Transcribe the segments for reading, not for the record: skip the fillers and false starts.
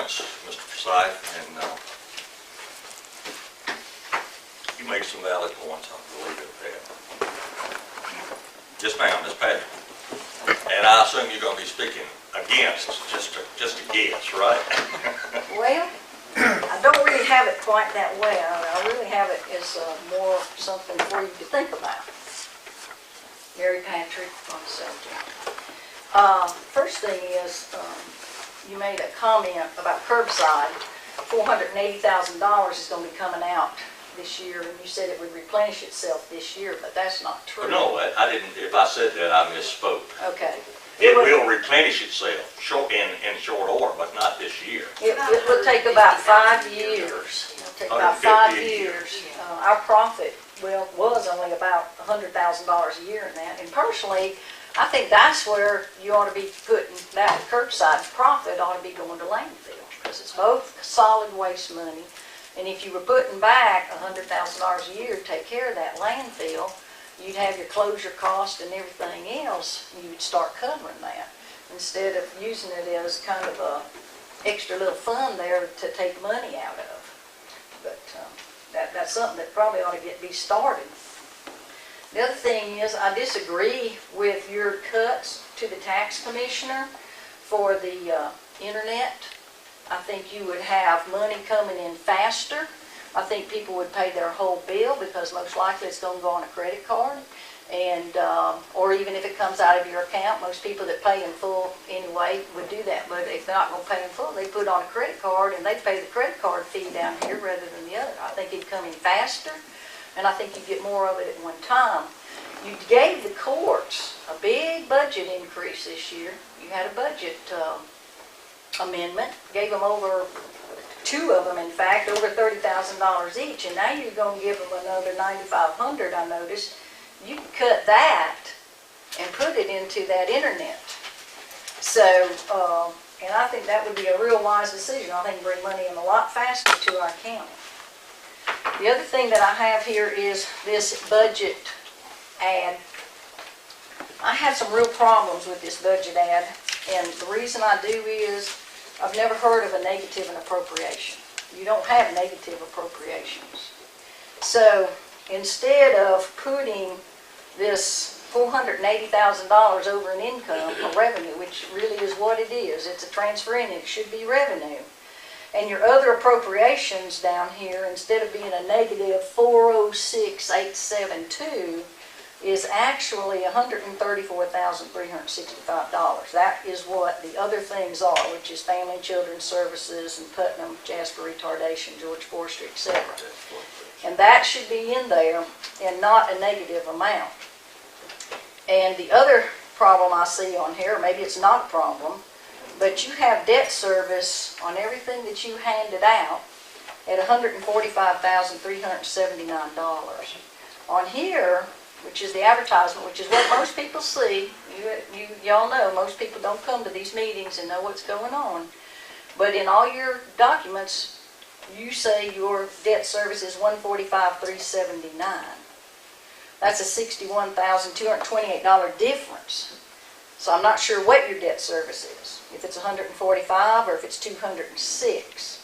points, Mr. Forsythe, and you make some valid points. I believe it, Pat. Yes, ma'am, Ms. Patrick. And I assume you're going to be speaking against, just a guess, right? Well, I don't really have it quite that way. I really have it as more something for you to think about. Mary Patrick on the subject. First thing is, you made a comment about curbside. $480,000 is going to be coming out this year, and you said it would replenish itself this year, but that's not true. No, I didn't. If I said that, I misspoke. Okay. It will replenish itself in short order, but not this year. It will take about 5 years. It'll take about 5 years. Our profit was only about $100,000 a year in that. And personally, I think that's where you ought to be putting that curbside profit ought to be going to landfill, because it's both solid waste money. And if you were putting back $100,000 a year to take care of that landfill, you'd have your closure cost and everything else, you'd start covering that, instead of using it as kind of a extra little fund there to take money out of. But that's something that probably ought to be started. The other thing is, I disagree with your cuts to the tax commissioner for the internet. I think you would have money coming in faster. I think people would pay their whole bill, because most likely it's going to go on a credit card, and or even if it comes out of your account. Most people that pay in full anyway would do that, but if they're not going to pay in full, they put it on a credit card and they pay the credit card fee down here rather than the other. I think it'd come in faster, and I think you'd get more of it at one time. You gave the courts a big budget increase this year. You had a budget amendment, gave them over, 2 of them in fact, over $30,000 each, and now you're going to give them another $9,500. I noticed. You can cut that and put it into that internet. So, and I think that would be a real wise decision. I think bring money in a lot faster to our county. The other thing that I have here is this budget ad. I have some real problems with this budget ad, and the reason I do is I've never heard of a negative in appropriation. You don't have negative appropriations. So instead of putting this $480,000 over in income or revenue, which really is what it is, it's a transfer in, it should be revenue. And your other appropriations down here, instead of being a negative $406,872, is actually $134,365. That is what the other things are, which is Family and Children's Services and Putnam, Jasper Retardation, George Forestry, etc. And that should be in there and not a negative amount. And the other problem I see on here, maybe it's not a problem, but you have debt service on everything that you handed out at $145,379. On here, which is the advertisement, which is what most people see. Y'all know most people don't come to these meetings and know what's going on. But in all your documents, you say your debt service is $145,379. That's a $61,228 difference. So I'm not sure what your debt service is, if it's $145 or if it's $206.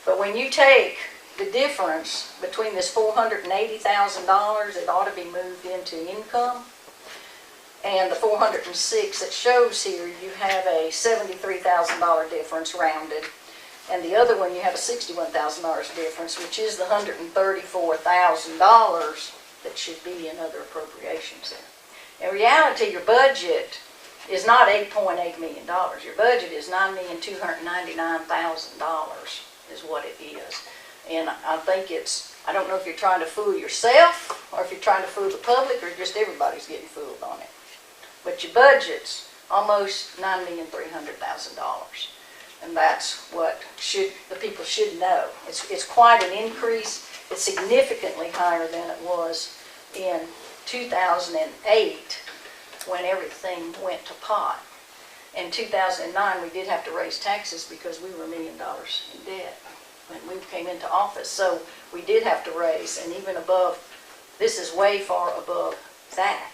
But when you take the difference between this $480,000 that ought to be moved into income and the $406 that shows here, you have a $73,000 difference rounded, and the other one you have a $61,000 difference, which is the $134,000 that should be in other appropriations there. In reality, your budget is not $8.8 million. Your budget is $9,299,000 is what it is. And I think I don't know if you're trying to fool yourself or if you're trying to fool the public or just everybody's getting fooled on it. But your budget's almost $9,300,000. And that's what the people should know. It's quite an increase. It's significantly higher than it was in 2008 when everything went to pot. In 2009, we did have to raise taxes because we were $1 million in debt when we came into office. So we did have to raise, and even above, this is way far above that.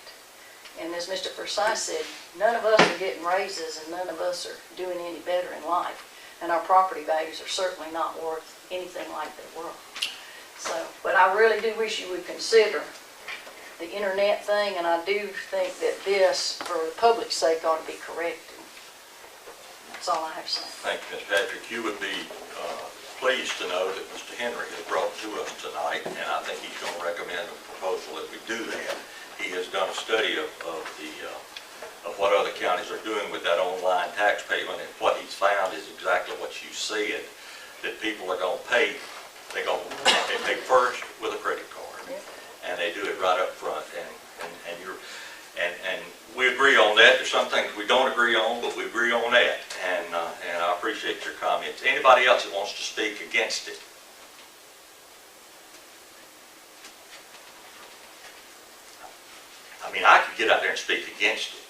And as Mr. Forsythe said, none of us are getting raises and none of us are doing any better in life. and our property values are certainly not worth anything like they were. So, but I really do wish you would consider the internet thing, and I do think that this, for the public's sake, ought to be corrected. That's all I have to say. Thank you, Ms. Patrick. You would be pleased to know that Mr. Henry has brought to us tonight, and I think he's going to recommend a proposal that we do that. He has done a study of what other counties are doing with that online tax payment, and what he's found is exactly what you said, that people are going to pay. They pay first with a credit card, and they do it right up front. And we agree on that. There's some things we don't agree on, but we agree on that. And I appreciate your comments. Anybody else that wants to speak against it? I mean, I could get out there and speak against it.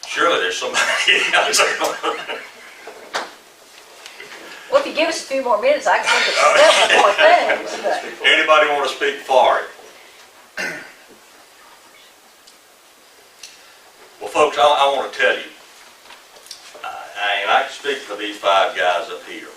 Surely there's somebody else. Well, if you give us a few more minutes, I can think of several more things. But. Anybody want to speak for it? Well, folks, I want to tell you, and I can speak for these 5 guys up here.